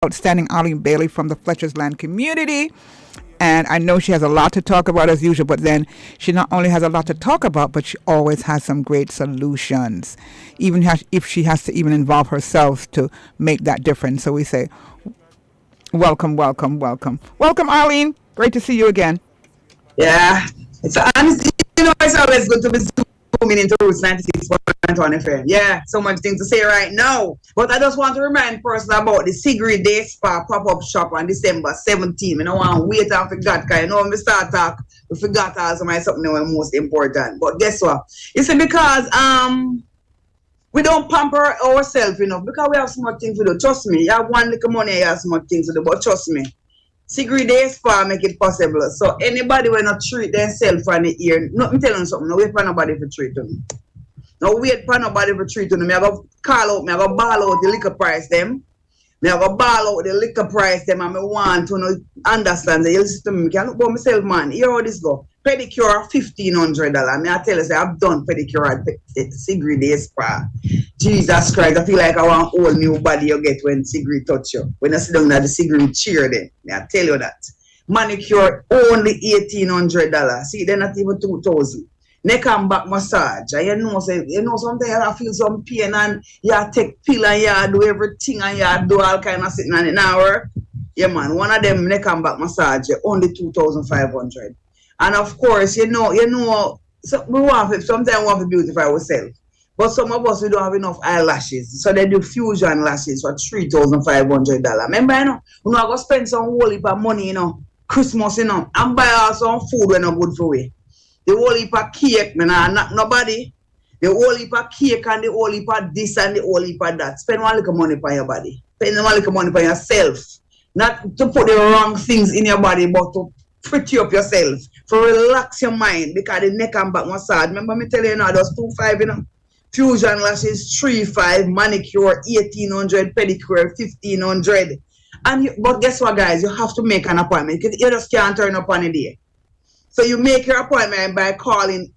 outstanding Arlene Bailey from the Fletcher's Land community. And I know she has a lot to talk about as usual, but then she not only has a lot to talk about, but she always has some great solutions, even if she has to even involve herself to make that difference. So we say, welcome, welcome, welcome. Welcome, Arlene. Great to see you again. Yeah, it's honestly, it's always good to be zooming into Roots 96.1 FM. Yeah, so much things to say right now. But I just want to remind person about the Sigrid Day Spa pop-up shop on December 17th. I don't want to wait and forget, because when we start talk, we forgot also my something that was most important. But guess what? It's because we don't pamper ourselves enough, because we have so much things to do. Trust me, you have one little money, you have so much things to do, but trust me. Sigrid Day Spa make it possible. So anybody will not treat themselves for the year. No, I'm telling you something. No wait for nobody to treat them. No wait for nobody to treat them. I have to call out, I have to ball out the liquor price them. I have to ball out the liquor price them, and I want to understand that you listen to me. I can look for myself, man. Here how this go. Pedicure $1,500. I tell you, say, I've done pedicure at Sigrid Day Spa. Jesus Christ, I feel like I want a whole new body you get when Sigrid touch you. When I sit down at the Sigrid chair then. I tell you that. Manicure only $1,800. See, they're not even $2,000. Neck and back massage. And you know sometimes I feel some pain and you take pill and you do everything and you do all kind of sitting on it now. Yeah man, one of them neck and back massage only $2,500. And of course, you know, so we sometimes we want to beautify ourselves. But some of us, we don't have enough eyelashes. So they do fusion lashes for $3,500. Remember, you know, we're not going to spend some whole heap of money, Christmas, and buy all some food when not good for we. The whole heap of cake, not nobody. The whole heap of cake and the whole heap of this and the whole heap of that. Spend one little money for your body. Spend one little money for yourself. Not to put the wrong things in your body, but to pretty up yourself. To relax your mind, because the neck and back massage. Remember me telling you now, those 2,500, Fusion lashes $3,500, manicure $1,800, pedicure $1,500. But guess what, guys? You have to make an appointment. You just can't turn up on a day. So you make your appointment by calling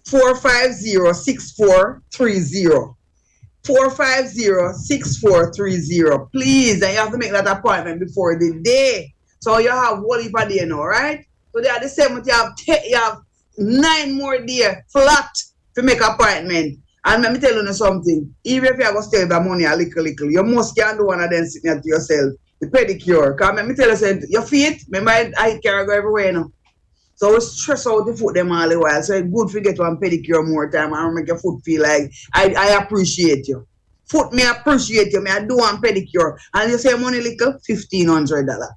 876-450-6430. 450-6430. Please, and you have to make that appointment before the day. So you have whole heap of day now, right? So they are the 7th, you have 9 more days flat to make appointment. And let me tell you something. Even if you have to stay the money a little, you must can do one of them sitting at yourself. The pedicure. Because let me tell you something. Your feet, remember I carry go everywhere now. So we stress out the foot them all the while. So it's good to get one pedicure more time and make your foot feel like I appreciate you. Foot me appreciate you. I do one pedicure. And you say money little, $1,500.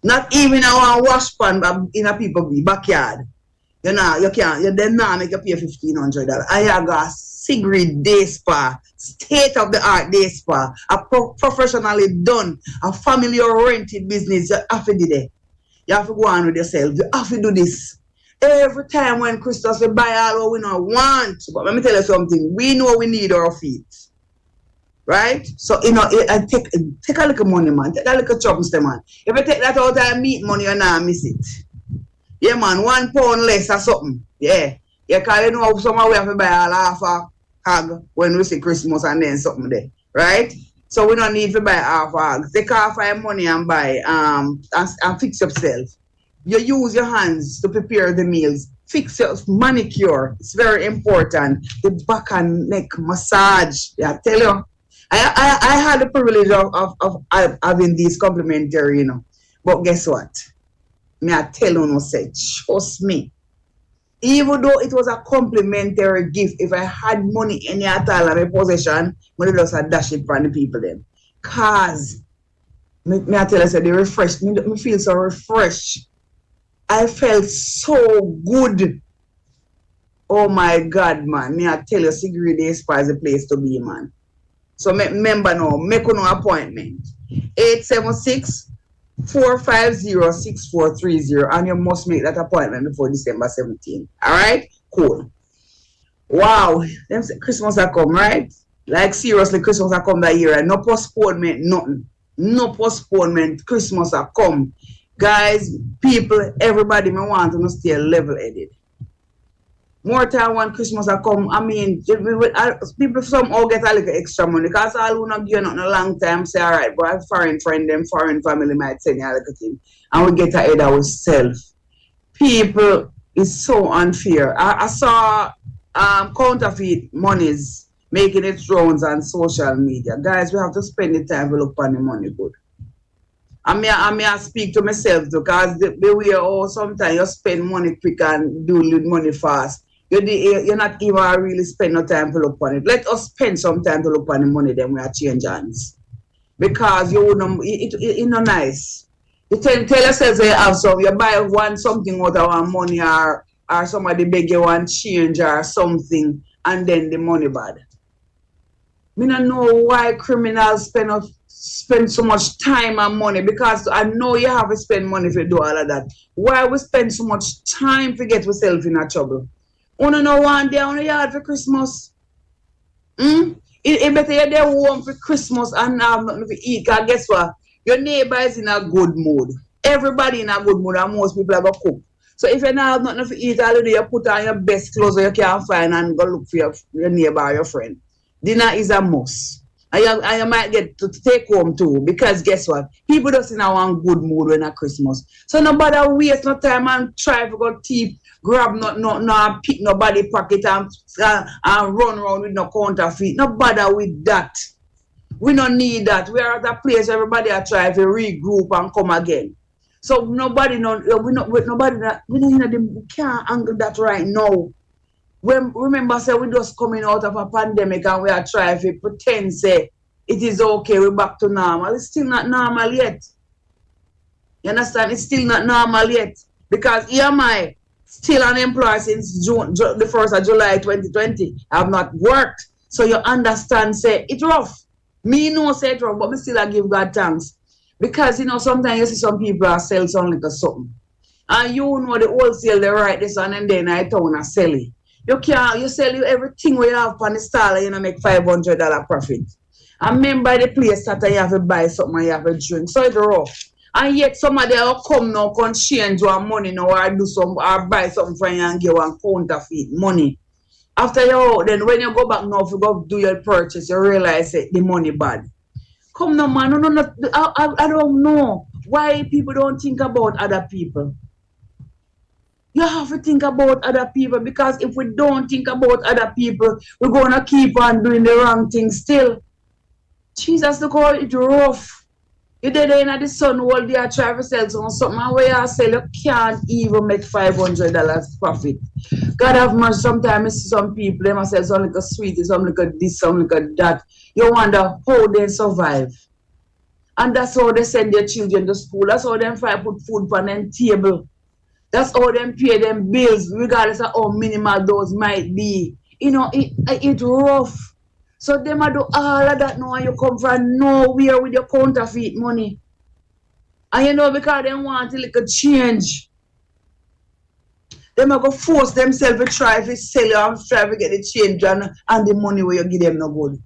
Not even a wash pan in a people's backyard. You know, you can't. You then now make you pay $1,500. I have got Sigrid Day Spa, state of the art day spa, a professionally done, a family oriented business. You have to do that. You have to go on with yourself. You have to do this. Every time when Christos will buy all we don't want. But let me tell you something. We know we need our feet. Right? So, I take a little money, man. Take a little chunks, man. If you take that out and meet money, you not miss it. Yeah, man, £1 less or something. Yeah. Yeah, because you know, somehow we have to buy all half a hog when we see Christmas and then something there. Right? So we don't need to buy half a hog. Take half your money and buy and fix yourself. You use your hands to prepare the meals. Fix your manicure. It's very important. The back and neck massage. Yeah, I tell you. I had the privilege of having these complimentary, But guess what? Me I tell you, say, trust me. Even though it was a complimentary gift, if I had money any at all in my possession, I would just dash it from the people then. Cause me I tell you, say, they refreshed me. Me feel so refreshed. I felt so good. Oh my God, man. Me I tell you, Sigrid Day Spa is a place to be, man. So remember now, make an appointment. 876-450-6430, and you must make that appointment before December 17th. Alright? Cool. Wow. Christmas has come, right? Like seriously, Christmas has come that year. And no postponement, nothing. No postponement. Christmas has come. Guys, people, everybody, me want to stay level-headed. more time when Christmas I come, I mean, people somehow get a little extra money because all who not give nothing a long time say, all right, but a foreign friend, them foreign family might send you a little thing. And we get ahead of ourselves. People is so unfair. I saw counterfeit monies making its rounds on social media. Guys, we have to spend the time to look on the money good. I may speak to myself too, because the way sometimes you spend money quick and do money fast. You're not even really spend no time to look on it. Let us spend some time to look on the money, then we are change hands. Because you wouldn't, it's not nice. You tell yourself you have some, you buy something out of one money or somebody beg you one change or something and then the money bad. I don't know why criminals spend so much time and money, because I know you have to spend money if you do all of that. Why we spend so much time to get yourself in a trouble? Only know one day on the yard for Christmas. It better you're there home for Christmas and have nothing to eat, because guess what? Your neighbor is in a good mood. Everybody in a good mood and most people have a cook. So if you don't have nothing to eat, all you do, you put on your best clothes you can find and go look for your neighbor or your friend. Dinner is a must. And you might get to take home too, because guess what? People just in a one good mood when at Christmas. So nobody waste no time and try to go thief, grab no pick nobody pocket and run around with no counterfeit. No bother with that. We don't need that. We are at a place where everybody are trying to regroup and come again. So we can't angle that right now. Remember, say we just coming out of a pandemic and we are trying to pretend say it is okay, we're back to normal. It's still not normal yet. You understand? It's still not normal yet. Because EMI still unemployed since June, the 1st of July 2020. I have not worked. So you understand, say it's rough. Me know say it's rough, but me still I give God thanks. Because sometimes you see some people are sell something like something. And you know the wholesale they write this and then I town and sell it. You sell you everything we have on the stall and make $500 profit. And remember the place that you have to buy something and you have to drink. So it's rough. And yet somebody will come now, can change your money now or buy something from you and give one counterfeit money. After then when you go back now if you go do your purchase, you realize that the money bad. Come now man, no, I don't know why people don't think about other people. You have to think about other people, because if we don't think about other people, we're going to keep on doing the wrong thing still. Jesus, look how it's rough. You're there in the sun all day trying to sell something, and where you sell, you can't even make $500 profit. God have mercy, sometimes I see some people, they must say something like a sweet, something like a this, something like a that. You wonder how they survive. And that's how they send their children to school. That's how they put food on their table. That's how them pay them bills, regardless of how minimal those might be. It's rough. So them do all of that now and you come from nowhere with your counterfeit money. And because they want a little change. They might go force themselves to try to sell you and try to get the change and the money where you give them no good.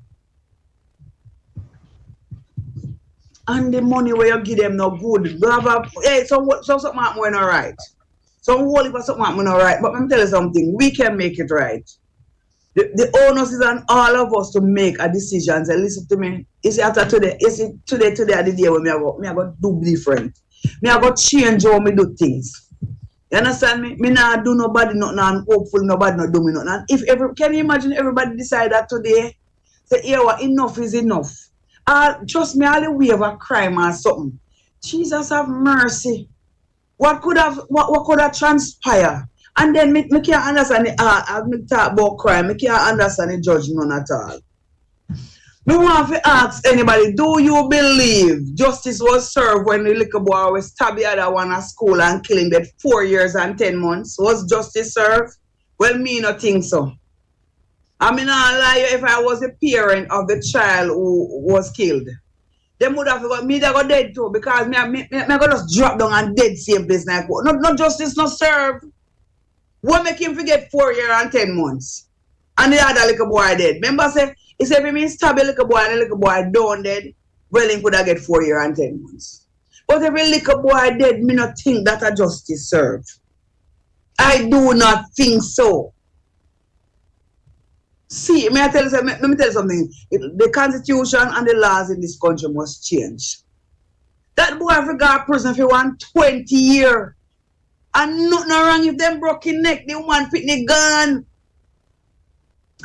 And the money where you give them no good. So something went all right. So whole if something happen all right, but let me tell you something, we can make it right. The onus is on all of us to make a decision. Say, listen to me. Is it after today? Is it today are the day when me I go do different. Me I go change how me do things. You understand me? Me not do nobody nothing and hopefully nobody not do me nothing. And can you imagine everybody decide that today? Say, yeah, what enough is enough. Trust me, all the way of a crime or something. Jesus have mercy. What could have transpired? And then me can't understand me talk about crime, me can't understand the judge none at all. Me want to ask anybody, do you believe justice was served when the little boy was stabbed the other one at school and killing that 4 years and 10 months? Was justice served? Well, me not think so. I mean, I'll lie if I was a parent of the child who was killed. They would have got me, they got dead too, because me go just drop down and dead same place like no justice not served. What make him forget 4 years and 10 months? And the other little boy dead. Remember say, he said if he stab a little boy and the little boy down dead, well he could have get 4 years and 10 months. But if a little boy dead, me not think that a justice served. I do not think so. See, may I tell you something? Let me tell you something. The constitution and the laws in this country must change. That boy have got prison for 120 years. And nothing wrong if them broke his neck, the woman fit the gun.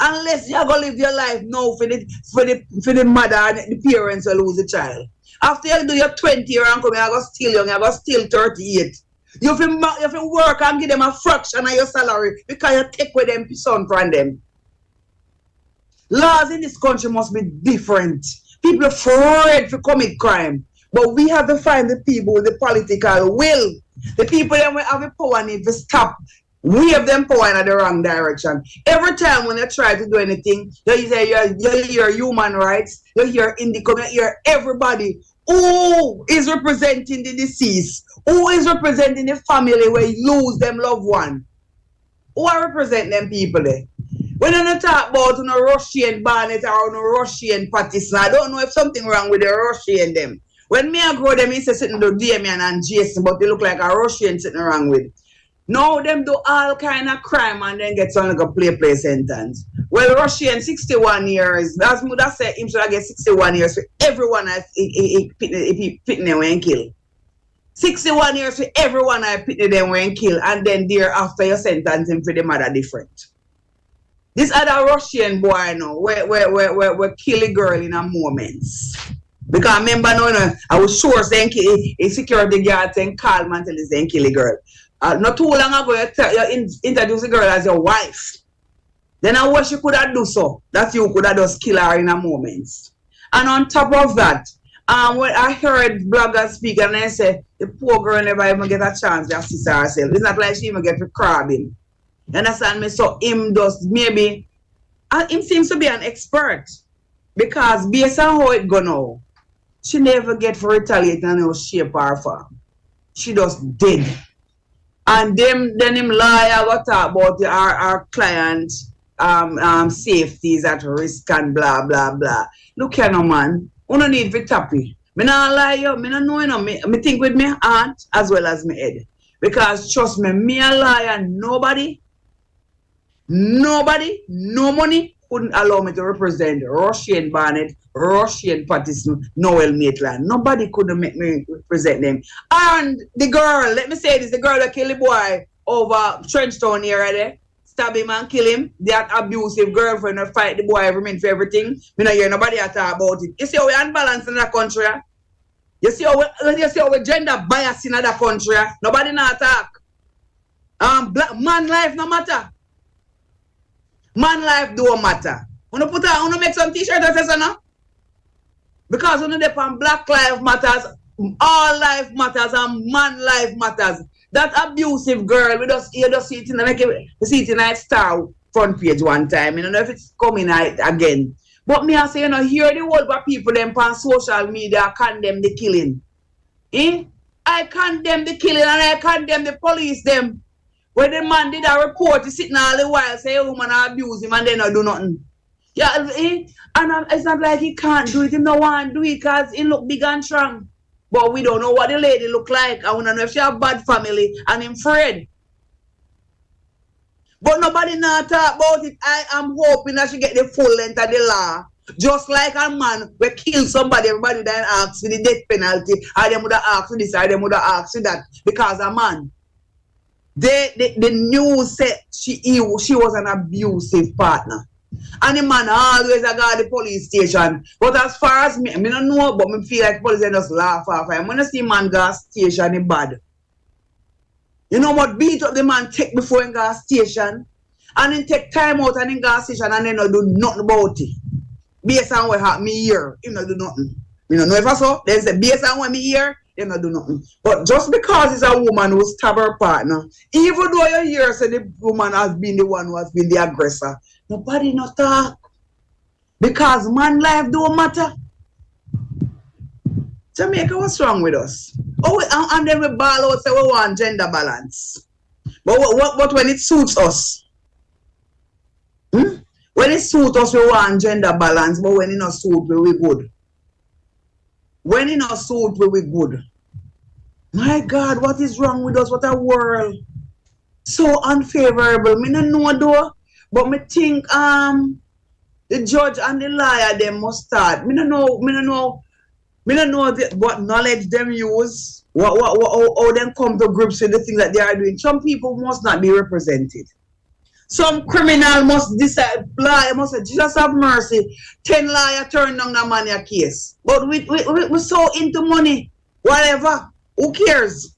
Unless you're going to live your life now for the mother and the parents will lose the child. After you do your 20 years and come here, you're going to still young, you're going to still 38. You have to work and give them a fraction of your salary because you take with them son from them. Laws in this country must be different. People are afraid to commit crime. But we have to find the people with the political will. The people that have the power need to stop. We have them power in the wrong direction. Every time when they try to do anything, you say you hear human rights, you hear Indicom, you hear everybody who is representing the deceased, who is representing the family where you lose them loved one. Who are representing them people there? When you talk about Russian Barnett or Russian Patterson, I don't know if something wrong with the Russian them. When me I grow them, he say sitting to Damien and Jason, but they look like a Russian sitting around with. Now them do all kind of crime and then get some like a play sentence. Well, Russian 61 years. That's me that say him should get 61 years for everyone he pitting them when kill. 61 years for everyone I pitting them when kill, and then thereafter you sentence him for the mother different. This other Russian boy now, we kill a girl in a moment. Because remember now, I was sure saying a security guard saying call man till he's saying kill a girl. Not too long ago, you introduce the girl as your wife. Then I wish you could have do so. That you could have just kill her in a moment. And on top of that, when I heard bloggers speak and they say the poor girl never even get a chance to assist herself. It's not like she even get to crabbing. You understand me? So him does maybe, and him seems to be an expert. Because based on how it go now, she never get for retaliate in no shape or form. She just dead. And then him lawyer go talk about our client safety is at risk and blah blah blah. Look here no man, you don't need to tappy. Me not lie you, me not know you know, me think with me heart as well as my head. Because trust me a liar, nobody, no money couldn't allow me to represent Russian Barnett, Russian Patterson, Noel Maitland. Nobody couldn't make me represent them. And the girl, let me say this, the girl that killed the boy over Trenchtown here right there, stab him and kill him, that abusive girlfriend that fight the boy every minute for everything. Me not hear nobody talk about it. You see how we unbalanced in that country? You see how we gender bias in that country? Nobody not talk. Man life no matter. Man life don't matter. Wanna make some t-shirt that says so now? Because when they on Black Life Matters, all life matters and man life matters. That abusive girl, you just see it in the Star front page one time. You don't know if it's coming out again. But me I say, hear the whole of people them on social media condemn the killing. I condemn the killing and I condemn the police them. When the man did a report, he sitting all the while say a woman abuse him and they not do nothing. Yeah, and it's not like he can't do it, he no want to do it because he look big and strong. But we don't know what the lady look like. I want to know if she have bad family and him afraid. But nobody now talk about it. I am hoping that she get the full length of the law. Just like a man will kill somebody, everybody then asks for the death penalty, or them would have asked for this, or them would have asked for that, because a man. The news said she was an abusive partner. And the man always got the police station. But as far as me, I don't know, but me feel like police just laugh off him. When I see man go station, it's bad. You know what beat up the man take before he go station? And then take time out and he go station and then not do nothing about it. Based on what happened me here, he not do nothing. You know if I saw, they say based on what me here, they not do nothing. But just because it's a woman who stab her partner, even though you hear say the woman has been the one who has been the aggressor, nobody not talk. Because man life don't matter. Jamaica, what's wrong with us? Oh, and then we ball out say we want gender balance. But what when it suits us? When it suits us, we want gender balance, but when it not suit, we good. When it not suit, we good. My God, what is wrong with us? What a world. So unfavorable. Me no know though, but me think The judge and the lawyer, they must start. Me don't know what knowledge them use, how them come to grips with the things that they are doing. Some people must not be represented. Some criminal must decide, lawyer must say, Jesus have mercy. 10 lawyer turn down the money a case. But we're so into money. Whatever. Who cares?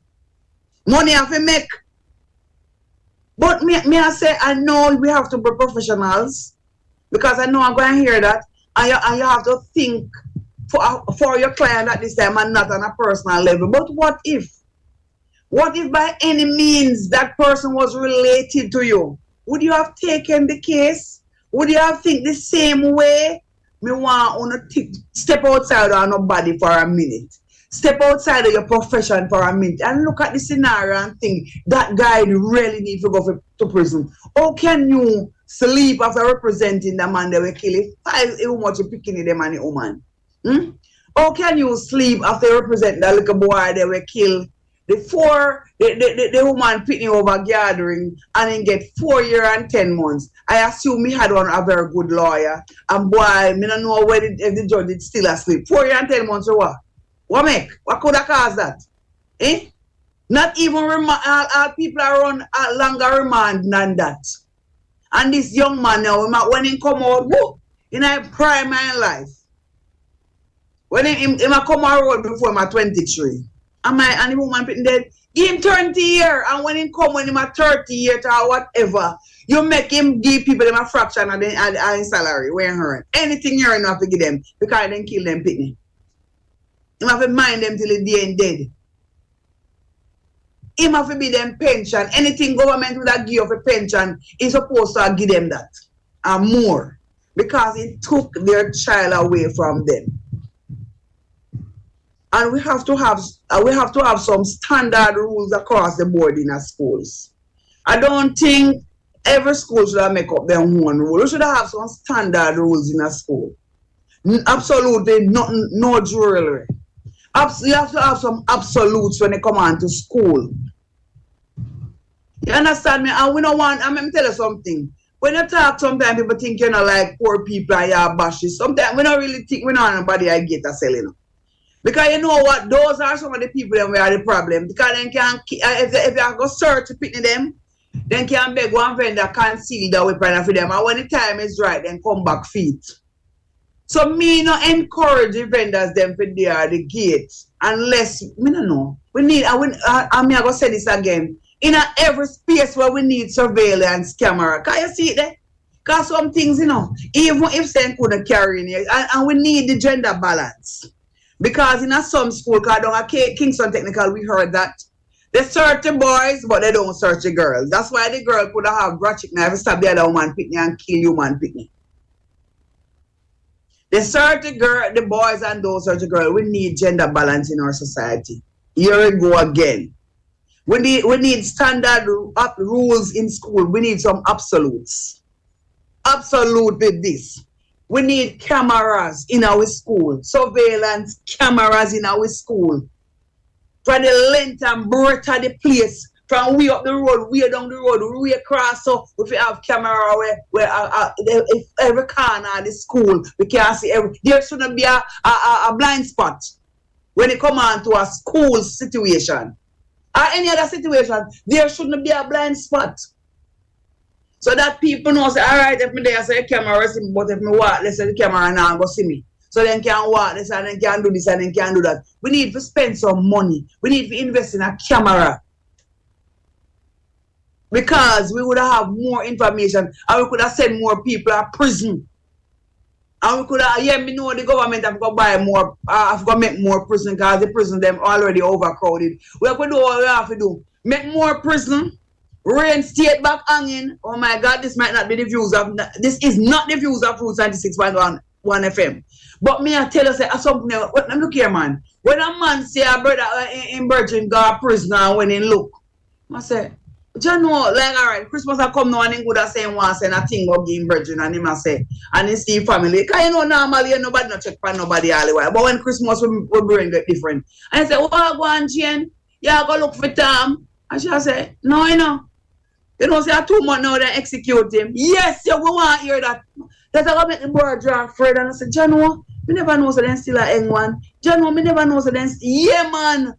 Money have to make. But me I say, I know we have to be professionals. Because I know I'm going to hear that. And you have to think for your client at this time and not on a personal level. But what if? What if by any means that person was related to you? Would you have taken the case? Would you have think the same way? Me want to step outside of nobody for a minute. Step outside of your profession for a minute and look at the scenario and think that guy really needs to go to prison. How can you sleep after representing the man that will kill it? How much you picking the man, woman? How can you sleep after representing the little boy that will kill the woman picking over gathering and then get 4 years and 10 months? I assume he had a very good lawyer. And boy, I don't know whether if the judge is still asleep. 4 years and 10 months or what? What make? What could have caused that? Not even people are on longer remand than that. And this young man now, when he come out, in a prime of life, when he come out before him 23, and the woman putting dead, give him 20 years, and when he come when him 30 years or whatever, you make him give people them a fraction of the salary when he earn. Anything you earn, you have to give them, because then kill them pitney. You have to mind them till the day and dead. Him have to be them pension. Anything government would have give of a pension is supposed to give them that and more, because it took their child away from them. And we have to have some standard rules across the board in our schools. I don't think every school should make up their own rule. We should have some standard rules in a school. Absolutely no jewelry. You have to have some absolutes when they come on to school. You understand me? And we don't want, I'm going to tell you something. When you talk, sometimes people think you're not like poor people and you're bashy. Sometimes we don't really think we know nobody I get a selling. Because you know what? Those are some of the people that we are the problem. Because then can if you go search to pick them, then can beg one vendor conceal the weapon for them. And when the time is right, then come back feet. So me not encourage the vendors them for the gates unless me no know. We need I'm gonna say this again. In every space where we need surveillance camera. Can you see it there? Because some things, even if they couldn't carry in here, and we need the gender balance. Because in some school, because down at Kingston Technical, we heard that they search the boys, but they don't search the girls. That's why the girl could have ratchet knife, stab the other woman picnic and kill human picnic. They search the boys and those search the girl. We need gender balance in our society. Here we go again. We need standard rules in school. We need some absolutes. Absolute with this. We need cameras in our school. Surveillance cameras in our school. For the length and breadth of the place. From way up the road, way down the road, way across. So if we have camera where if every corner of the school, we can see there shouldn't be a blind spot when it come on to a school situation. Or any other situation, there shouldn't be a blind spot. So that people know, say, all right, if me there, say the camera see me, but if me walk, let's say the camera now go see me. So then can walk this and then can do this and then can do that. We need to spend some money. We need to invest in a camera. Because we would have more information and we could have sent more people to prison. And we could have, me know the government have got to buy more, have got to make more prison because the prison them already overcrowded. We have to do what we have to do. Make more prison, reinstate back hanging. Oh my God, this might not be the views of, this is not the views of Roots 96.1 FM. But me I tell you, say, something, look here, man. When a man say a brother in Virgin go to prison and when he look, I say, you know, like, all right, Christmas I come now and he would say once and a thing of game Virgin and him I say, and he see family. Because you know, normally nobody not check for nobody all the way. But when Christmas we bring it different. And I say, oh, go on, Jane. Yeah, go look for Tom. And she say, no, you know. You know, say 2 months now they execute him. Yes, you want to hear that. That's how I make the boy draw afraid. And I said, John, me never know so then still a hang one. John, me never know so then yeah, man.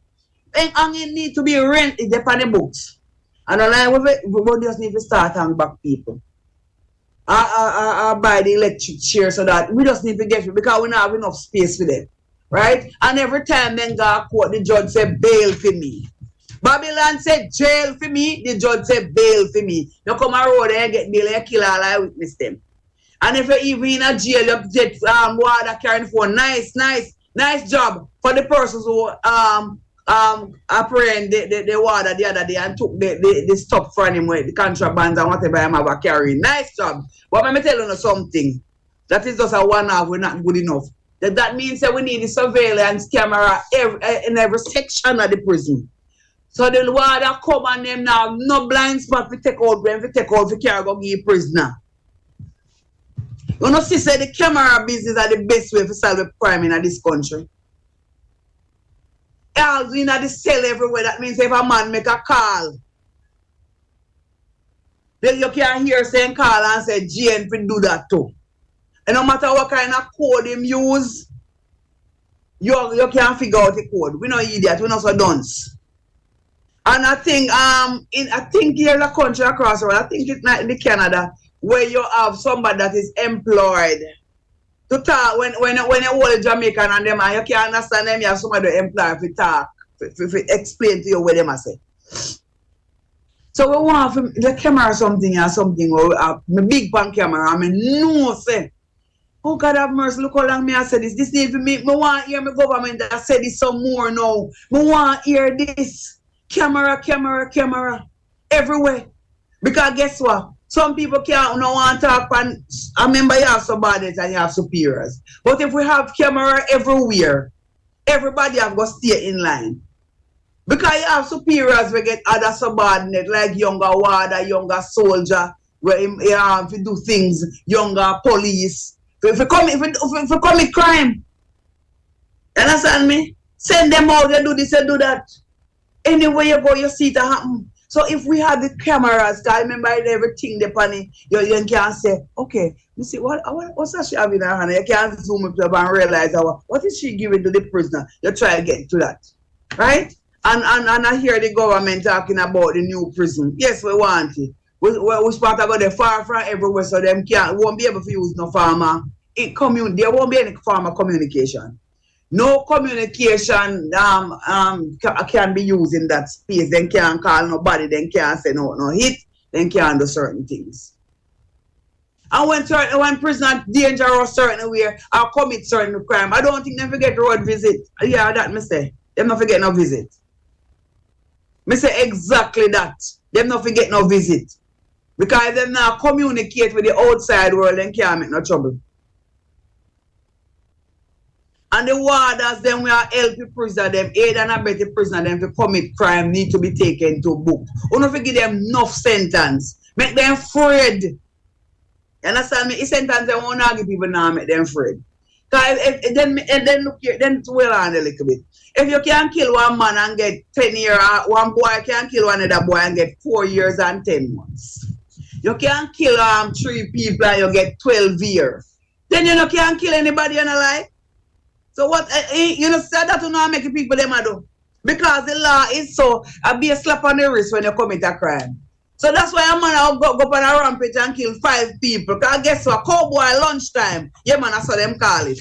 And it need to be rent, it depend on the books. And online with it, we just need to start and back people. I buy the electric chair so that we just need to get it because we don't have enough space for them. Right? And every time then go court, the judge say bail for me. Babylon said jail for me, the judge said bail for me. You come a road and get bail and kill all I witness them. And if you're even in a jail, you get water carrying phone. Nice job for the persons who apprehend the water the other day and took the stuff from him with the contrabands and whatever I'm ever carrying. Nice job. But let me tell you something. That is just a one-off, we're not good enough. That means that we need the surveillance camera in every section of the prison. So the water come on them now, no blind spot we take out when we take out the car go give prisoner. You know, see, say the camera business are the best way to solve the crime in this country. All in the cell everywhere. That means if a man make a call, then you can hear saying call and say GN can do that too. And no matter what kind of code him use, you can't figure out the code. We not idiot, we not so dunce. And I think here in the country across the world, I think it's not in Canada, where you have somebody that is employed to talk when you hold Jamaican and them and you can't understand them, you have somebody employed to talk, to explain to you what they must say. So we want the camera or something, or a big pan camera, I mean, no say. Oh God have mercy, look how long me I said this. This need to me want to hear my government that said this some more now. Me want to hear this. Camera, everywhere. Because guess what? Some people can't no want to talk and I remember you have subordinates and you have superiors. But if we have camera everywhere, everybody have got to stay in line. Because you have superiors we get other subordinates like younger warder, younger soldier, where you have to do things, younger police. If you commit crime, you understand me? Send them out, they do this, they do that. Anywhere you go, you see it happen. So if we have the cameras, I remember everything depending, you can say, okay, you see what's that she having in her hand? You can zoom it up and realize what is she giving to the prisoner? You try to get to that. Right? And I hear the government talking about the new prison. Yes, we want it. We supposed to go there far from everywhere so them won't be able to use no farmer. There won't be any farmer communication. No communication can be used in that space. They can't call nobody. They can't say no hit. They can't do certain things. And when prisoner dangerous certain way or commit certain crime, I don't think they forget road visit. Yeah, that me say. Them not forget no visit. Me say exactly that. Them not forget no visit. Because them now communicate with the outside world and can't make no trouble. And the warders, them we are helping prisoner, them aid and abet the prisoner, them to commit crime need to be taken to book. We don't forget them enough sentence. Make them afraid. You understand me? If sentence they won't give people now, make them afraid. Because then look here, then well on a little bit. If you can kill one man and get 10 years, one boy can kill another boy and get 4 years and 10 months. You can kill 3 people and you get 12 years. Then you can't kill anybody in a life. So what you know said that you not make people them do. Because the law is so be a slap on the wrist when you commit a crime. So that's why a man go up on a rampage and kill 5 people. Because guess what? Cowboy lunchtime. Yeah man, I saw them call it.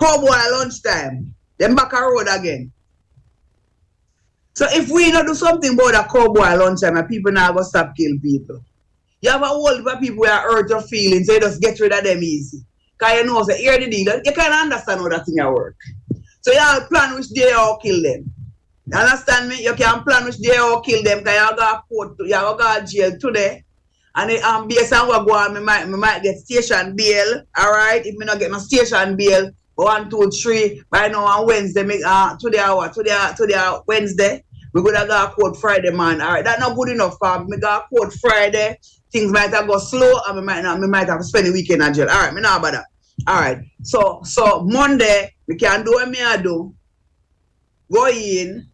Cowboy lunchtime. Them back a road again. So if we not do something about a cowboy lunchtime and people now go stop kill people. You have a whole heap of people who are hurt your feelings, so you just get rid of them easy. Because you know, so here the deal, you can't understand how that thing work. So you have plan which day you kill them. You understand me? You can plan which day you kill them because you have to go to jail today. And based on what go on, I might get station bail. Alright? If I not get no station bail, 1, 2, 3, by now on Wednesday, today Wednesday, we're going to go to court Friday, man. Alright, that's not good enough for me. Go to court Friday. Things might have go slow and we might have to spend the weekend in jail. Alright, me know about that. Alright. So Monday, we can do what me I do. Go in,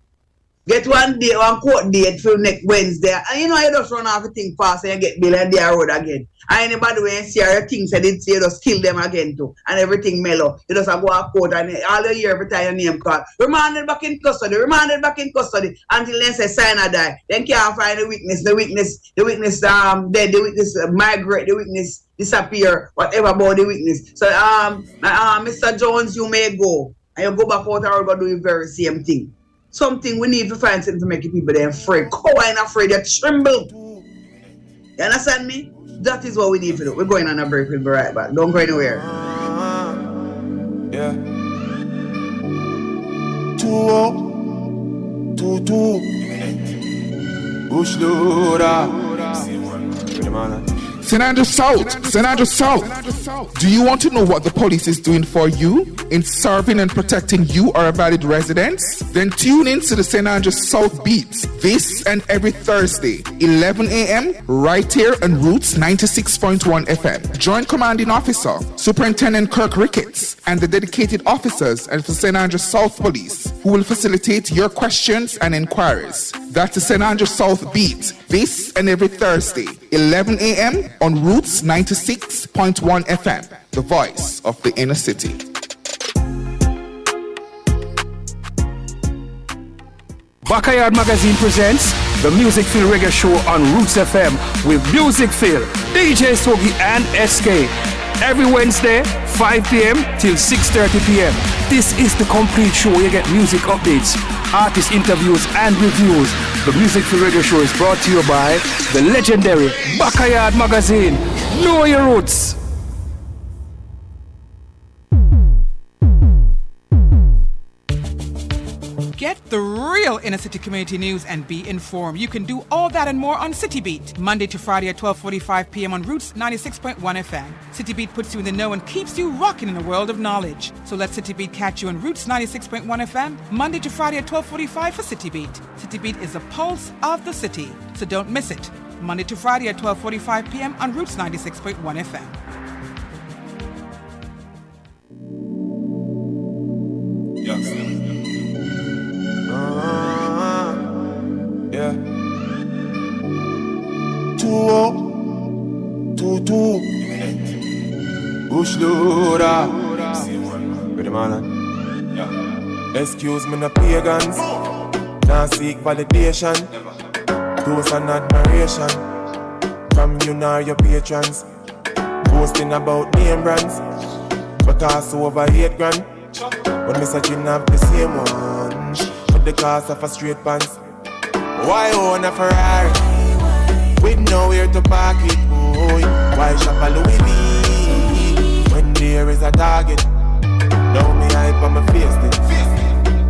Get one day, one court date for next Wednesday. And you know, you just run off the thing fast and you get bill and they are road again. And anybody when you see your things said it, you just kill them again too. And everything mellow. You just go to court and all the year every time your name called. Remanded back in custody, until they say sign or die. Then can't find the witness dead, the witness migrate, the witness disappear, whatever about the witness. So Mr. Jones, you may go. And you go back out and go do the very same thing. Something we need to find something to make people them afraid. Cow ain't afraid, they tremble. You understand me? That is what we need to do. We're going on a break, we'll be right back. Don't go anywhere. Yeah. 2-0. Bush loader. St. Andrews South. Do you want to know what the police is doing for you in serving and protecting you or valid residents? Then tune in to the St. Andrews South Beats this and every Thursday, 11 a.m. right here on Roots 96.1 FM. Join Commanding Officer Superintendent Kirk Ricketts and the dedicated officers of the St. Andrews South Police who will facilitate your questions and inquiries. That's the St. Andrews South Beat this and every Thursday, 11 a.m. on Roots 96.1 FM, the voice of the inner city. Backyard Magazine presents the Music Feel Reggae Show on Roots FM with Music Feel, DJ Sogi and SK. Every Wednesday, 5 p.m. till 6:30 p.m. This is the complete show where you get music updates, artist interviews and reviews. The Music Feel Reggae Show is brought to you by the legendary Backyard Magazine. Know your roots. Get the real inner city community news and be informed. You can do all that and more on City Beat, Monday to Friday at 12:45 p.m. on Roots 96.1 FM. City Beat puts you in the know and keeps you rocking in a world of knowledge. So let City Beat catch you on Roots 96.1 FM, Monday to Friday at 12:45 for City Beat. City Beat is the pulse of the city, so don't miss it. Monday to Friday at 12:45 p.m. on Roots 96.1 FM. Yeah. 2-2. Bush loader. Excuse me, no pagans. Now seek validation. Those and admiration from you nor your patrons. Boasting about name brands, but also over 8 grand. When me searching up the same one, with the cost of a straight pants. Why own a Ferrari with nowhere to park it, boy? Why shop a Louis V when there is a target? Now me hype on my face then.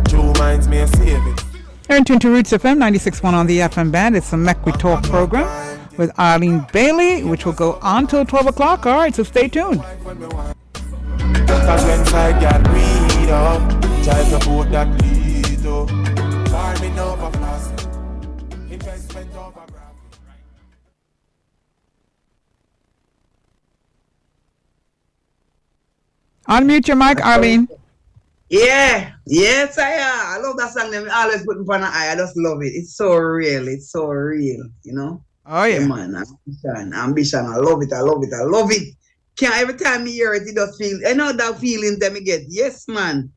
2 minds me a save it. You're in tune to Roots FM 96.1 on the FM band. It's the Mech We Talk program with Arlene Bailey, which will go on till 12 o'clock. All right, so stay tuned. Cause when side got read up, try to put that lead up. Farming over plastic, investment over graphic. Unmute your mic, Arlene. Yeah, yes, I love that song. Them always put me on an eye. I just love it. It's so real. You know. Oh yeah, man. Ambition. I love it. Can't every time I hear it, it does feel. I know that feeling that me get. Yes, man.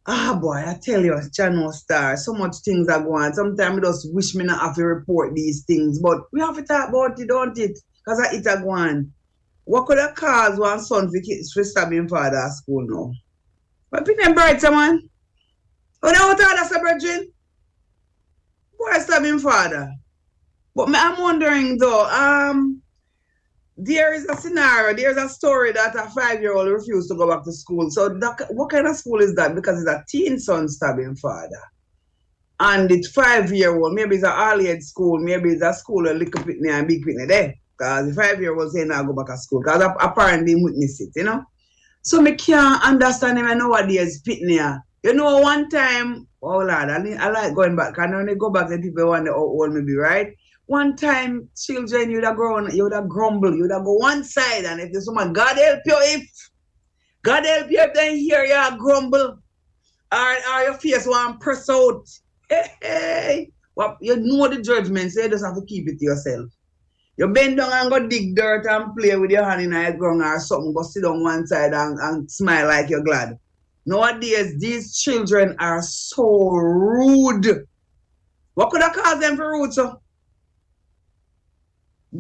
Boy, I tell you, Channel Star. So much things are going on. Sometimes I just wish me not have to report these things, but we have to talk about it, don't it? Because it are going on. What could have caused one son for stabbing father at school now? But people bright, man. When I want to that's a virgin, boy, stabbing father. But I'm wondering though, there is a scenario, there's a story that a 5-year-old refused to go back to school. So what kind of school is that? Because it's a teen son stabbing father. And it's 5-year-old, maybe it's a all-age school, maybe it's a school a little pitney and big pitney there. Because the 5-year-old saying now go back to school. Because apparently he witnessed it, you know. So me can't understand him nowadays pitney. You know, one time, oh Lord, I like going back. And when they go back, then people wonder how old me be, right? One time, children, you would have grumble, you would have go one side, and if there's someone, God help you if then here you grumble, or your face want press out, Hey. Well, you know the judgment, so you just have to keep it to yourself. You bend down and go dig dirt and play with your hand in your ground or something, go sit on one side and smile like you're glad. Nowadays, these children are so rude. What could I call them for rude, so?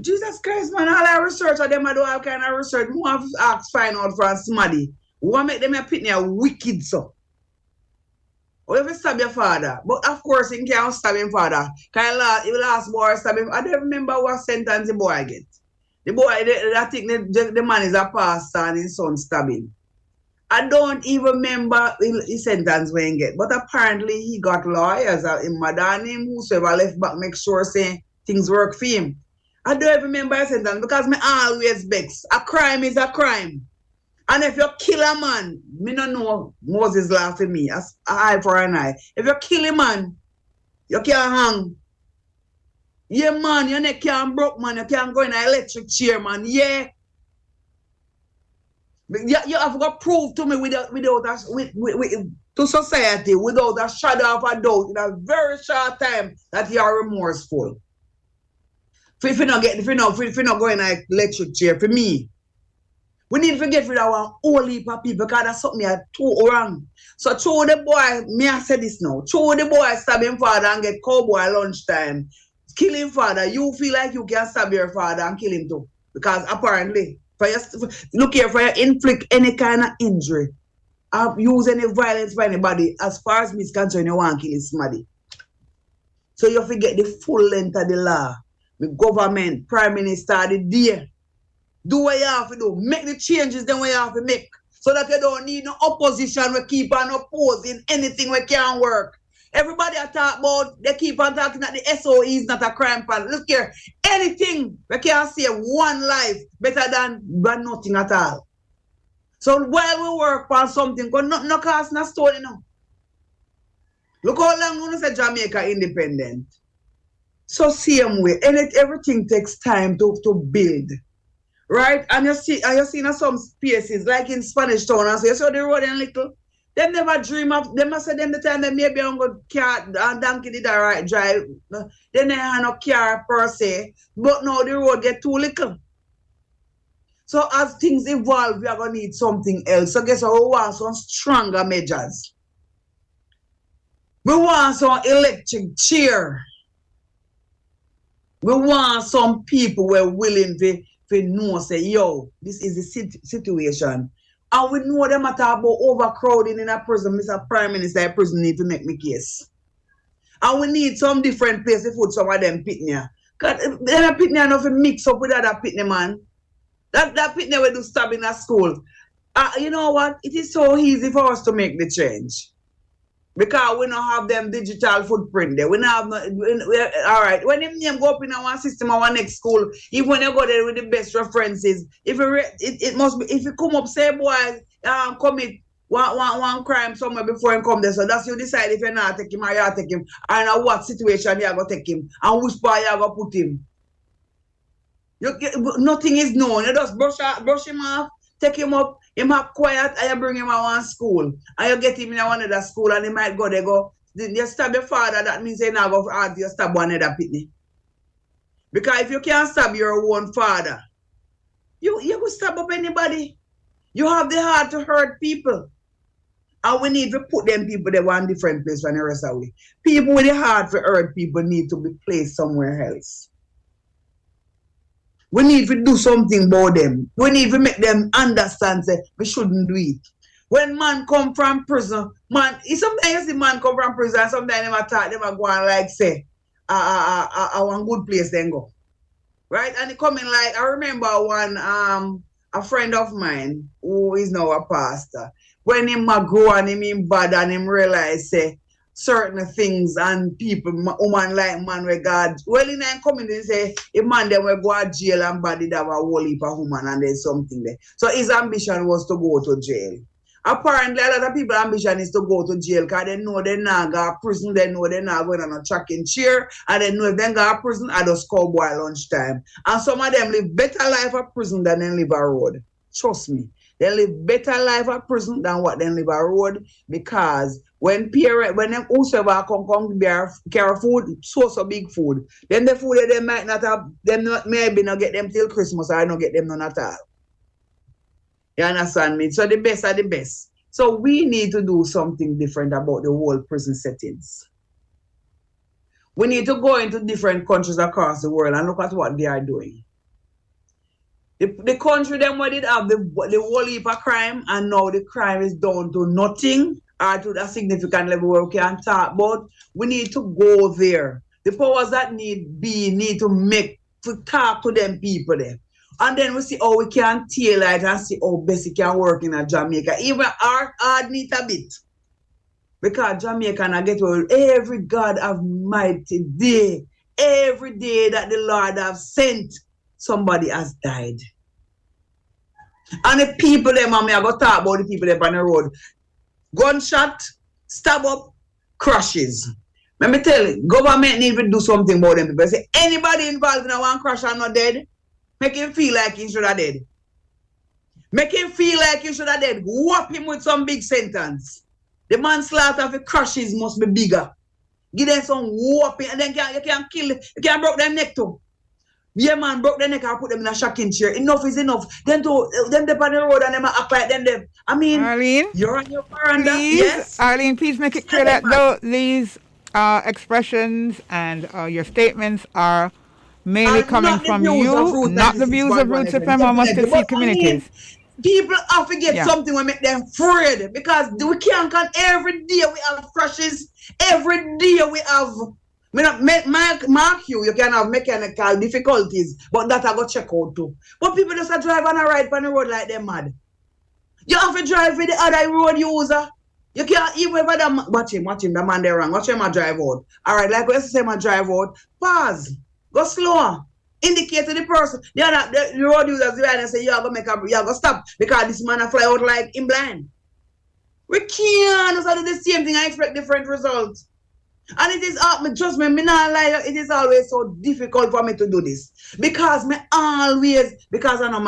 Jesus Christ, man, all I research of them, I do all kind of research. Who have to ask, find out from somebody. What make them a pitney a wicked, so? Or if you stab your father, but of course, he can't stab his father. Because he last boy stab him. I don't remember what sentence the boy get. The boy, I think the man is a pastor and his son stab him. I don't even remember his sentence when he get. But apparently, he got lawyers. His mother and him, whosoever left back, make sure say things work for him. I don't even remember his sentence because me always vex. A crime is a crime. And if you kill a man, me don't know Moses laugh at me as eye for an eye. If you kill a man, you can't hang. Yeah, man, your neck can't broke, man. You can't go in an electric chair, man. Yeah. You have to prove to me to society without a shadow of a doubt in a very short time that you are remorseful. If you not go in an electric chair, for me. We need to get rid of our whole heap of people because that's something I too wrong. So throw the boy, me I say this now, throw the boy stab him father and get cowboy lunchtime. Kill him father. You feel like you can stab your father and kill him too. Because apparently, look here, for you inflict any kind of injury, use any violence for anybody, as far as me is concerned, you want to kill somebody. So you forget the full length of the law. The government, prime minister, the day. Do what you have to do. Make the changes then what you have to make. So that you don't need no opposition. We keep on opposing anything we can't work. Everybody I talk about, they keep on talking that the SOE is not a crime plan. Look here, anything we can save one life better than nothing at all. So while we work on something, because nothing no cost no stone, you know. Look how long we say Jamaica independent. So same way, and everything takes time to build. Right? And you see in some spaces, like in Spanish Town, and so you saw the road and little. They never dream of, they must say them the time they maybe on go car and donkey did a right drive. They never have no car per se. But now the road get too little. So as things evolve, we are gonna need something else. So guess what? We want some stronger measures. We want some electric chair. We want some people who are willing to know, say, yo, this is the situation. And we know them at about overcrowding in a prison. Mr. Prime Minister, a prison need to make me case. And we need some different place to put some of them pitney. Because them pitney enough to mix up with other pitney, man. That pitney we do stabbing at school. You know what? It is so easy for us to make the change. Because we don't have them digital footprint there. We don't have all right. When them name go up in our system, our next school, even when you go there with the best references, if it must be, if you come up, say boy, commit one crime somewhere before you come there. So that's you decide if you're not take him or you take him, and what situation you are gonna take him, and which part you are gonna put him. Nothing is known. You just brush him off, take him up. Him up quiet and you bring him to one school. And you get him in another school and he might go there go. You stab your father, that means you now go hard you stab one other pitney. Because if you can't stab your own father, you will stab up anybody. You have the heart to hurt people. And we need to put them people there one different place from the rest of the way. People with the heart to hurt people need to be placed somewhere else. We need to do something about them. We need to make them understand that we shouldn't do it. When man come from prison, man, sometimes you see man come from prison and sometimes them attack them and go and like say, one good place then go. Right? And it coming like, I remember one, a friend of mine who is now a pastor, when him grow and him bad and him realize say, certain things and people, woman like man with God. Well, in a community, say, a man then will go to jail and body that a whole heap of woman and there's something there. So his ambition was to go to jail. Apparently, a lot of people's ambition is to go to jail because they know they're not going to prison, they know they're not going on a tracking chair, and they know if they go to prison, I just cowboy lunchtime. And some of them live better life at prison than they live a road. Trust me. They live better life at prison than what they live a road, because when them whosoever come carry food, so big food, then the food they might not have, maybe not get them till Christmas, or I not get them none at all. You understand me? So the best are the best. So we need to do something different about the whole prison settings. We need to go into different countries across the world and look at what they are doing. The country them where did have the whole heap of crime, and now the crime is down to nothing or to a significant level where we can talk about. We need to go there. The powers that need to talk to them people there. And then we see how we can tailor it and see how best it can work in Jamaica. Even hard need a bit. Because Jamaica and I get well, every God have mighty day. Every day that the Lord have sent, somebody has died. And the people them, I go talk about the people them on the road. Gunshot, stab up, crashes. Let me tell you, government need to do something about them people. Say anybody involved in a one crash and not dead, make him feel like he should have dead. Make him feel like he should have dead. Whop him with some big sentence. The manslaughter of the crashes must be bigger. Give them some whooping, and then you can kill, you can break their neck too. Yeah, man, broke their neck and put them in a shocking chair. Enough is enough. Them on the road and them act like them. I mean, Arlene, you're on your veranda. please, Yes. Arlene, please make it clear that these expressions and your statements are mainly coming from you, not the views of Roots FM or Mustard Seed Communities. People have to get something to make them afraid, because we can't count every day we have crashes. Every day we have. Mark you can have mechanical difficulties, but that I got check out too. But people just drive and ride on the road like they're mad. You have to drive with the other road user. You can't even watch him, the man there wrong. Watch him drive out. Alright, like when you say him drive out, pause, go slower. Indicate to the person. The road users right and say you are gonna stop because this man fly out like him blind. We can't do the same thing and expect different results. And it is, trust me, not lie, it is always so difficult for me to do this. Because because I know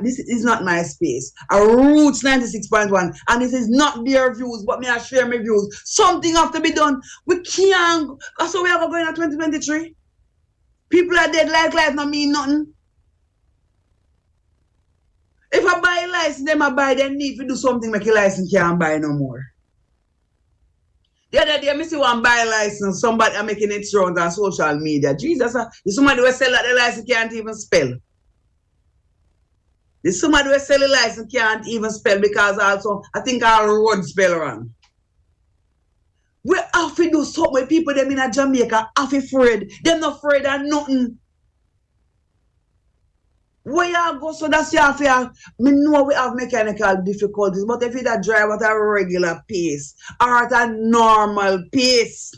this is not my space. I Roots 96.1, and this is not their views, but I share my views. Something have to be done. We can't, so we are going to 2023. People are dead like life, not mean nothing. If I buy a license, them I buy, they need to do something make a license can't buy no more. The other day, I see one buy license, somebody are making it round on social media. Jesus, there's somebody who sell that the license can't even spell. There's somebody who sell the license can't even spell because also, I think our road spell wrong. We have to do something with people them in Jamaica, have afraid. They're not afraid of nothing. Where you go, so that's your fear. We know we have mechanical difficulties, but if you drive at a regular pace or at a normal pace,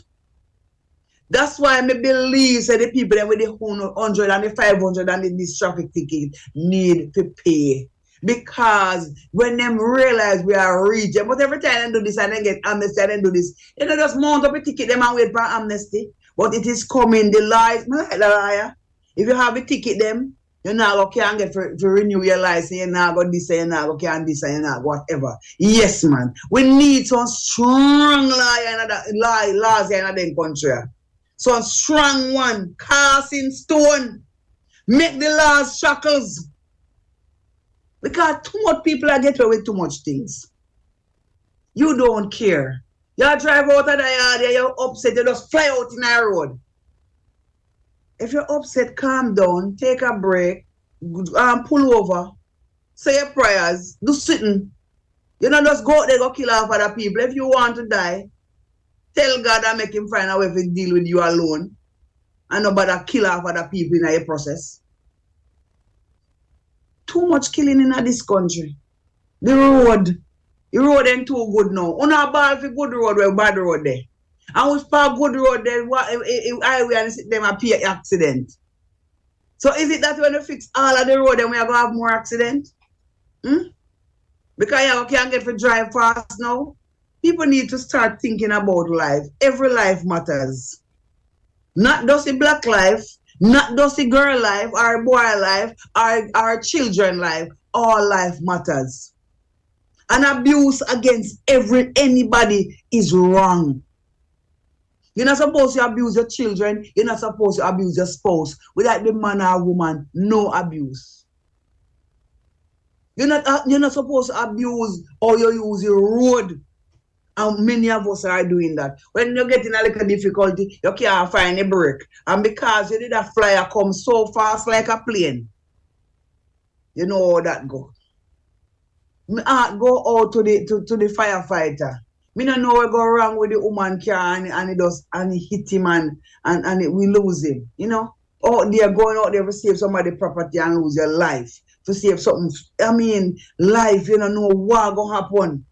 that's why I believe that the people that with the 100 and the 500 and this traffic ticket need to pay. Because when them realize we are reaching, but every time they do this and they get amnesty and they do this, they don't just mount up a ticket them and wait for amnesty. But it is coming, the liar. If you have a ticket them, you now can't get to renew your license, you now go this, you now go can't this, you now whatever. Yes, man. We need some strong laws in the country. Some strong one, cast in stone. Make the laws shackles. Because too much people are getting away with too much things. You don't care. You drive out of the yard, you're upset, you just fly out in the road. If you're upset, calm down, take a break, pull over, say your prayers, do something. You don't just go out there, go kill off other people. If you want to die, tell God and make him find a way to deal with you alone. And nobody kill off other people in your process. Too much killing in this country. The road ain't too good now. Una ball for good road, where bad road there. And we for good road there, highway and them appear accident. So is it that when we fix all of the road, then we are going to have more accident? Because you can't get to drive fast now. People need to start thinking about life. Every life matters. Not just the black life, not just the girl life, or boy life, or children life. All life matters. And abuse against anybody is wrong. You're not supposed to abuse your children. You're not supposed to abuse your spouse. Without the man or woman, no abuse. You're not supposed to abuse or you use your road. And many of us are doing that. When you get in a little difficulty, you can't find a break. And because you did a flyer come so fast like a plane, you know how that go. Me go out to the firefighter. Me don't know what go wrong with the woman car and he hit him and we lose him. You know? Out there, going out there to save somebody's property and lose your life. To save something. I mean, life, you don't know what gonna happen.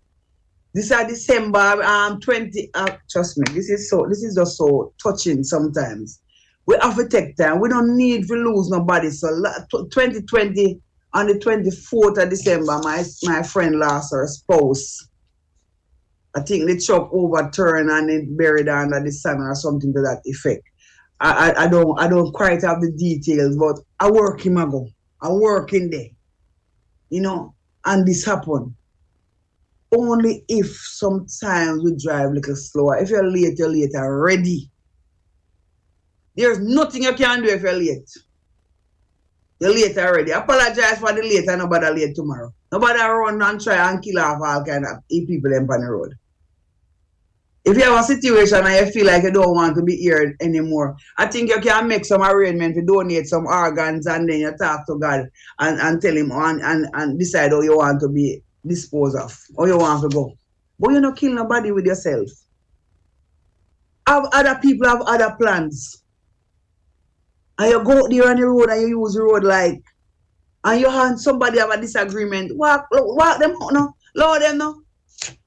This is December 20. Trust me, this is just so touching sometimes. We have to take time. We don't need to lose nobody. So 2020, on the 24th of December, my friend lost her spouse. I think the truck overturned and it buried her under the sun or something to that effect. I don't quite have the details, but I work him ago. I work in there. You know, and this happened. Only if sometimes we drive a little slower. If you're late already. There's nothing you can do if you're late. You're late already. Apologize for the late and nobody late tomorrow. Nobody run and try and kill off all kind of people on the road. If you have a situation and you feel like you don't want to be here anymore, I think you can make some arrangement to donate some organs and then you talk to God and tell him and decide how you want to be disposed of, how you want to go. But you don't kill nobody with yourself. Other people have other plans. And you go there on the road and you use the road like, and you and somebody have a disagreement. Walk them out now. Lower them now.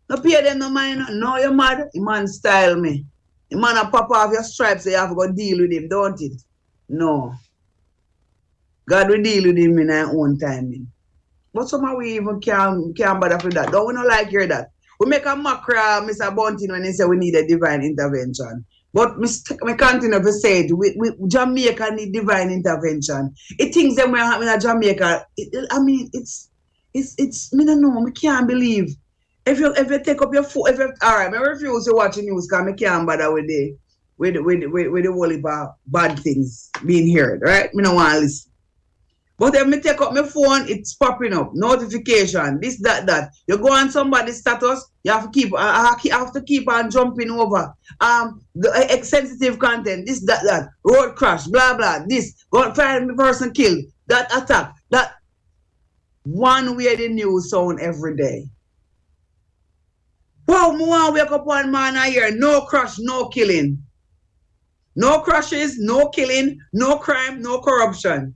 No pay them no mind. No, you're mad. The man style me. The man a pop off your stripes so you have to go deal with him, don't it? No. God will deal with him in our own timing. But somehow we even can't bother for that. Don't we not like hear that? We make a macro Mr. Bunting when he say we need a divine intervention. But me continue to say it. We Jamaica need divine intervention. It things that we have in Jamaica. It's me don't know. Me can't believe. If you take up your foot, all right, I refuse to watch the news because I can't bother with the whole heap of bad things being heard, right? Me don't want to listen. But if me take up my phone, it's popping up, notification, this, that. You go on somebody's status, you have to keep on jumping over. The sensitive content, this, that, road crash, blah, blah, this, go find the person killed, that attack, that. One way the news sound every day. Wow, me want wake up one man a year, no crash, no killing. No crashes, no killing, no crime, no corruption.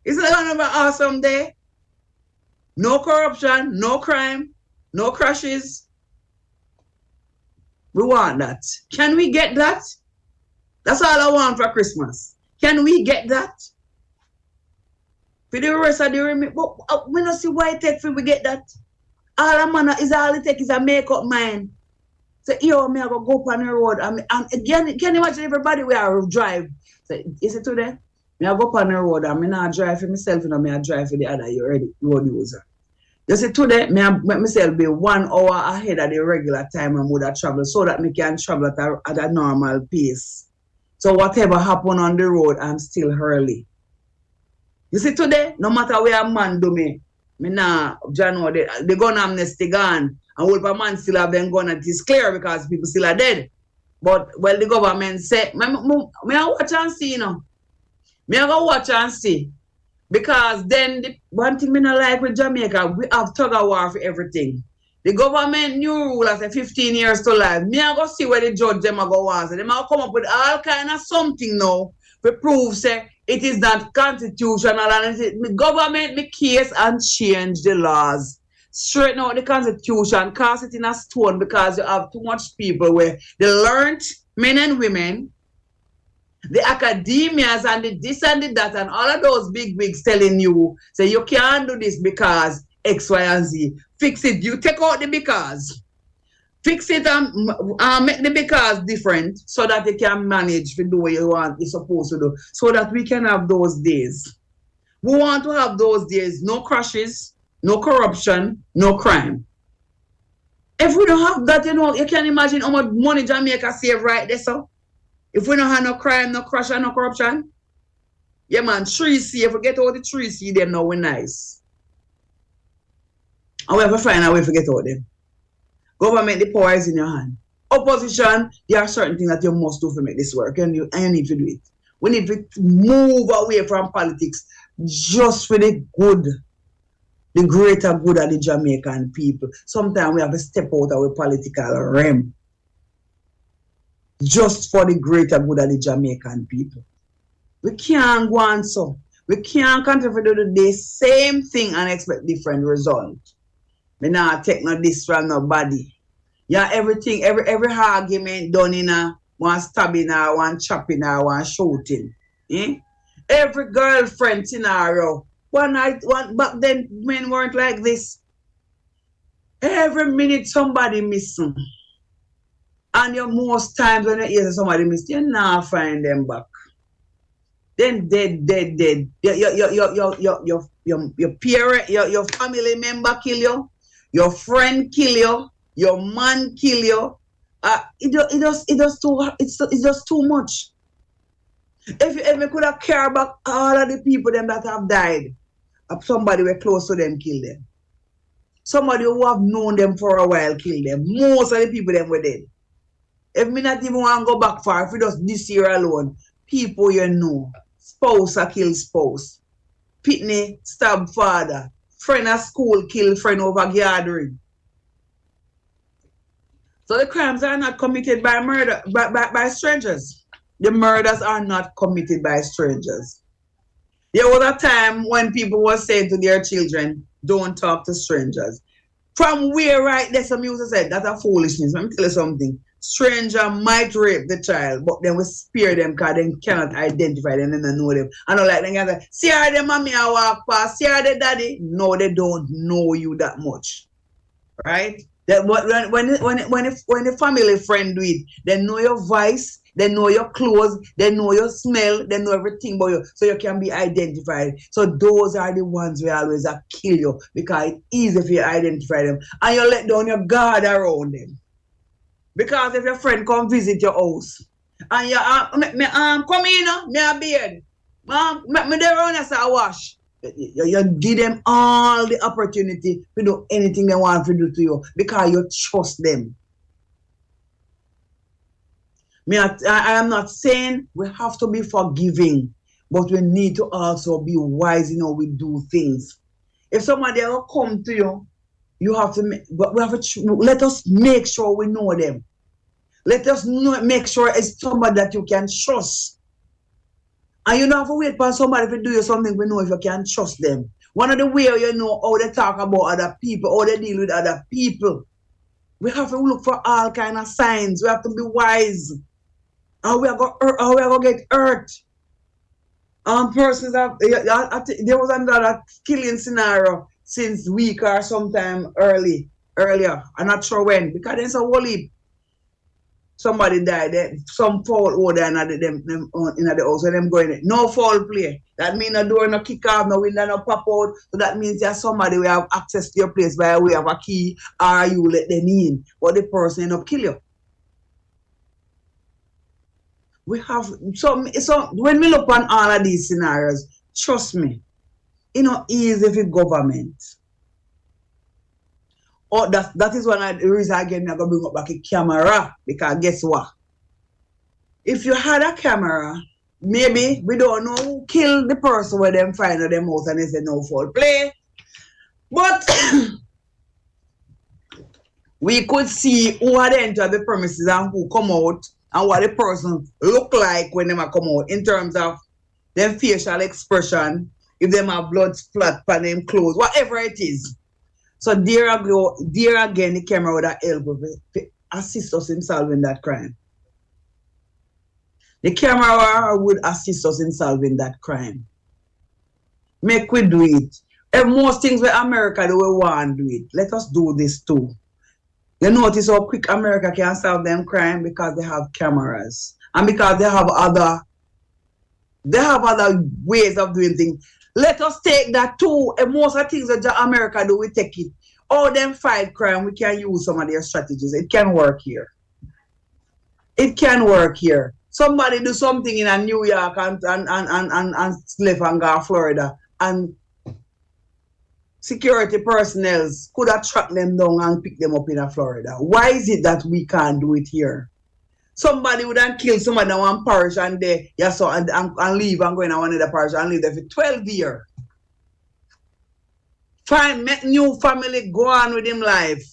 Isn't that gonna be an awesome day? No corruption, no crime, no crashes. We want that. Can we get that? That's all I want for Christmas. Can we get that? For the rest of the remake, but we don't see why it takes for we get that. All it takes is a make-up mind. So, yo, me I go up on the road. And can you imagine everybody where I drive? So, is it today? Me I go up on the road and me not drive for myself, me I drive for the other road user. You see, today, me make myself be 1 hour ahead of the regular time I would have travel so that me can travel at a normal pace. So whatever happen on the road, I'm still early. You see, today, no matter where a man do me nah, the gun amnesty gone. And all the man still have them gun and it is clear because people still are dead. But, well, the government say, me I watch and see, you know. Me I go watch and see. Because then, one thing me not like with Jamaica, we have tug of war for everything. The government new rule as 15 years to life. Me I go see where the judge them a go want. So them a come up with all kind of something now to prove say it is not constitutional and the government make case and change the laws. Straighten out the constitution, cast it in a stone because you have too much people where they learned, men and women, the academias and the this and the that and all of those big wigs telling you, say you can't do this because X, Y, and Z. Fix it. You take out the because. Fix it and make the because different so that you can manage to do what you want, you're supposed to do. So that we can have those days. We want to have those days. No crashes, no corruption, no crime. If we don't have that, you can imagine how much money Jamaica save right there, so. If we don't have no crime, no crash, and no corruption, yeah, man, 3C, if we get all the 3C, them now we're nice. And we have to find a way to get out them. Government, the power is in your hand. Opposition, there are certain things that you must do to make this work, and you need to do it. We need to move away from politics just for the good, the greater good of the Jamaican people. Sometimes we have to step out of our political realm just for the greater good of the Jamaican people. We can't go on so. We can't continue to do the same thing and expect different results. We not take no this from nobody. Yeah, everything, every argument done in a one stabbing or one chopping or one shooting. Eh? Every girlfriend scenario. Back then men weren't like this. Every minute somebody missing. And you most times when you hear somebody miss, you not find them back. Then dead. Your parent, your family member kill you, your friend kill you, your man kill you. It's just too much. If you ever could have cared about all of the people them that have died, somebody were close to them kill them. Somebody who have known them for a while kill them. Most of the people them were dead. If me not even want to go back far, if we just this year alone, people you know, spouse a kill spouse, pitney stab father, friend at school kill friend over gathering. So the crimes are not committed by murder by strangers. The murders are not committed by strangers. There was a time when people were saying to their children, don't talk to strangers. From where right there, some users said that's a foolishness. Let me tell you something. Stranger might rape the child, but then we spare them because they cannot identify them and they know them. I don't like them guys say, see how the mommy I walk past, see how the daddy. No, they don't know you that much. Right? That when the family friend do it, they know your voice, they know your clothes, they know your smell, they know everything about you, so you can be identified. So those are the ones who always kill you because it's easy for you to identify them. And you let down your guard around them. Because if your friend come visit your house and you come in, me a beard, me there on as a wash. You give them all the opportunity to do anything they want to do to you because you trust them. I am not saying we have to be forgiving, but we need to also be wise in how we do things. If somebody ever come to you, you have to let us make sure we know them. Let us make sure it's somebody that you can trust. And you don't have to wait for somebody to do you something we know if you can trust them. One of the ways you know how they talk about other people, how they deal with other people. We have to look for all kind of signs. We have to be wise. How we are going to get hurt. Persons have, there was another killing scenario since week or sometime earlier. I'm not sure when, because there's a whole heap. Somebody died, some foul order in the house, and them going in. No foul play. That means the door no kick off, no window no pop out. So that means there's somebody will have access to your place by way of a key, or you let them in. But the person end up kill you. We have so when we look on all of these scenarios, trust me, it's not easy for government. Oh, that is one of the reasons again I'm gonna bring up back a camera, because guess what? If you had a camera, maybe we don't know who killed the person where them find out them house and they say no foul play. But we could see who had entered the premises and who come out and what the person look like when they come out in terms of their facial expression, if they have blood splat on them clothes, whatever it is. So there again, the camera would have helped to assist us in solving that crime. The camera would assist us in solving that crime. Make we do it. And most things where America do, we want to do it. Let us do this too. You notice how quick America can solve them crime because they have cameras. And because they have other ways of doing things. Let us take that too. And most of the things that America do, we take it. All them fight crime, we can use some of their strategies. It can work here. It can work here. Somebody do something in a New York and left and go to Florida, and security personnel could have tracked them down and pick them up in a Florida. Why is it that we can't do it here? Somebody would have killed somebody in one parish and they and leave and go in another parish and live there for 12 years. Find make new family go on with him life,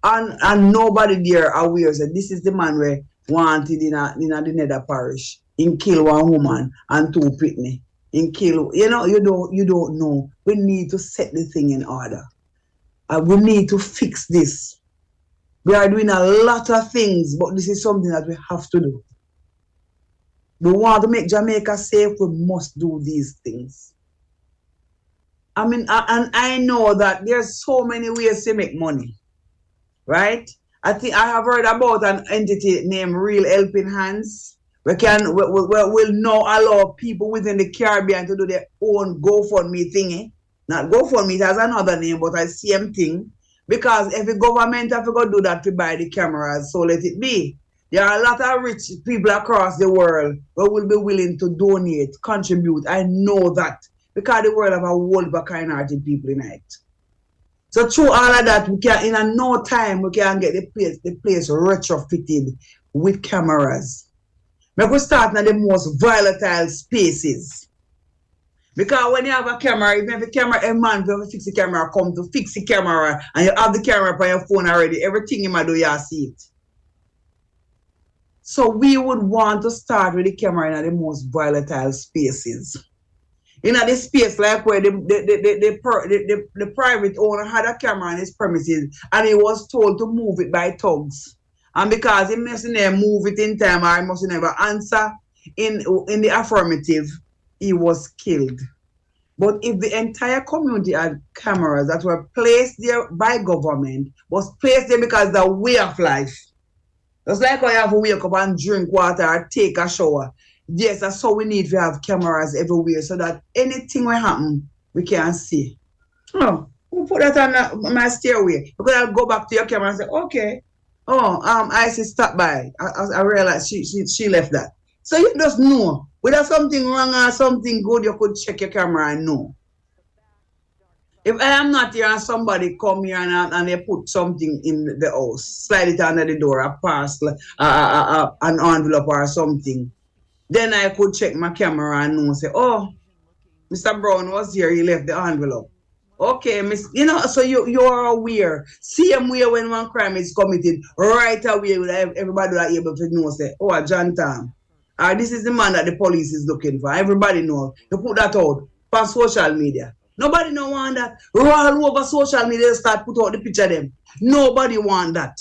and nobody there aware that this is the man we wanted in the nether parish. In kill one woman and two pitney. In kill, you don't know. We need to set the thing in order. We need to fix this. We are doing a lot of things, but this is something that we have to do. We want to make Jamaica safe, we must do these things. I mean, and I know that there's so many ways to make money, right? I think I have heard about an entity named Real Helping Hands. We'll now allow people within the Caribbean to do their own GoFundMe thingy. Not GoFundMe, it has another name, but the same thing. Because if the government have to go do that to buy the cameras, so let it be. There are a lot of rich people across the world who will be willing to donate, contribute. I know that. Because the world have a whole of kind-hearted people in it. So through all of that, we can, in no time, we can get the place retrofitted with cameras. We could start in the most volatile spaces. Because when you have a camera, even if a man to fix the camera, come to fix the camera, and you have the camera on your phone already, everything you might do, you see it. So we would want to start with the camera in the most volatile spaces. In a space like where the private owner had a camera on his premises and he was told to move it by thugs. And because he mustn't move it in time or he must never answer in the affirmative, he was killed. But if the entire community had cameras that were placed there by government, was placed there because the way of life. It's like how you have to wake up and drink water or take a shower. Yes, that's how we need to have cameras everywhere so that anything will happen, we can see. Oh, we'll put that on my stairway. Because I'll go back to your camera and say, okay. Oh, I see stop by. I realized she left that. So you just know. Whether something wrong or something good, you could check your camera and know. If I am not here and somebody come here and they put something in the house, slide it under the door, a parcel, an envelope or something, then I could check my camera and know, say, oh, Mr. Brown was here, he left the envelope. Okay, so you're aware. Same way when one crime is committed, right away, everybody are able to know, say, oh, John Tam. This is the man that the police is looking for. Everybody knows. You put that out on social media. Nobody no want that. All over social media, start put out the picture of them. Nobody want that.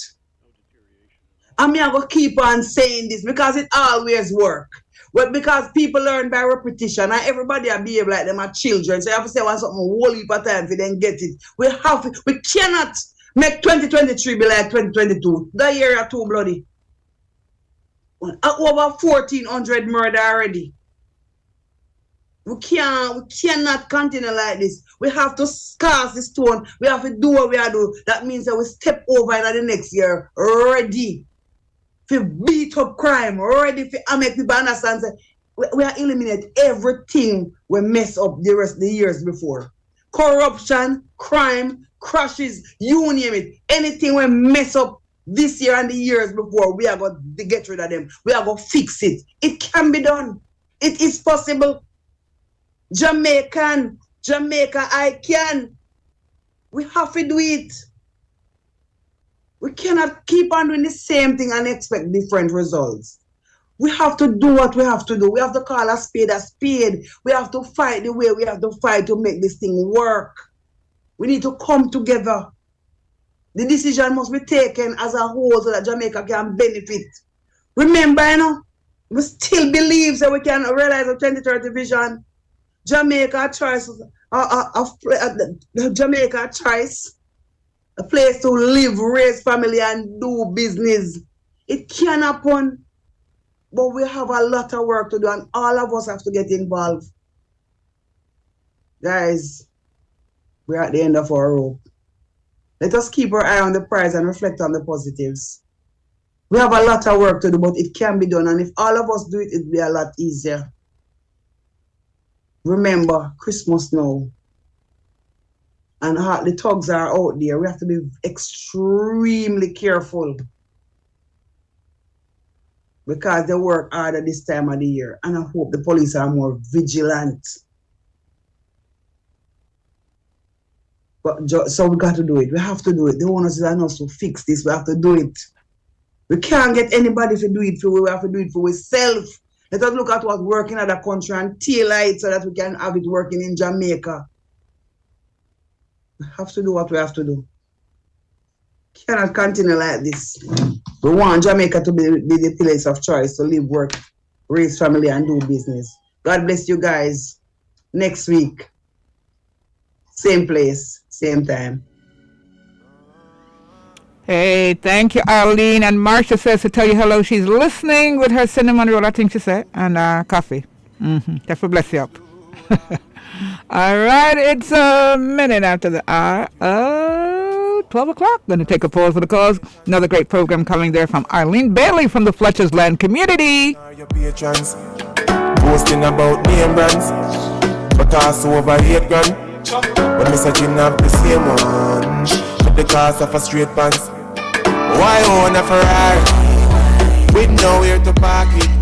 And me, I go keep on saying this because it always work. Well, because people learn by repetition and everybody behave like them are children. So you have to say one something whole heap of time for them get it. We cannot make 2023 be like 2022. That year are too bloody. Over 1,400 murder already. We cannot continue like this. We have to cast the stone. We have to do what we are doing. That means that we step over in the next year ready to beat up crime, ready to make people understand that we are eliminate everything we mess up the rest of the years before. Corruption, crime, crashes, you name it. Anything we mess up this year and the years before, we are going to get rid of them. We are going to fix it. It can be done. It is possible. Jamaica, I can. We have to do it. We cannot keep on doing the same thing and expect different results. We have to do what we have to do. We have to call a spade a spade. We have to fight the way we have to fight to make this thing work. We need to come together. The decision must be taken as a whole so that Jamaica can benefit. Remember, we still believe that we can realize the 2030 vision. Jamaica choice, Jamaica choice, a place to live, raise family, and do business. It can happen, but we have a lot of work to do, and all of us have to get involved. Guys, we're at the end of our rope. Let us keep our eye on the prize and reflect on the positives. We have a lot of work to do, but it can be done. And if all of us do it, it'll be a lot easier. Remember, Christmas now. And the thugs are out there. We have to be extremely careful. Because they work harder this time of the year. And I hope the police are more vigilant. But so we got to do it. We have to do it. The owners are not to fix this. We have to do it. We can't get anybody to do it for. We have to do it for ourselves. Let us look at what's working in other country and tailor it so that we can have it working in Jamaica. We have to do what we have to do. Cannot continue like this. We want Jamaica to be the place of choice to live, work, raise family, and do business. God bless you guys. Next week, same place, same time. Hey, thank you, Arlene. And Marcia says to tell you hello. She's listening with her cinnamon roll, I think she said, and coffee. That will bless you up. All right, it's a minute after the hour. 12 o'clock. Going to take a pause for the cause. Another great program coming there from Arlene Bailey from the Fletcher's Land community. Your patrons boasting about name brands, but also over 8 grand. When me searching up the same one with the cost of a straight pants. Why own a Ferrari with nowhere to park it?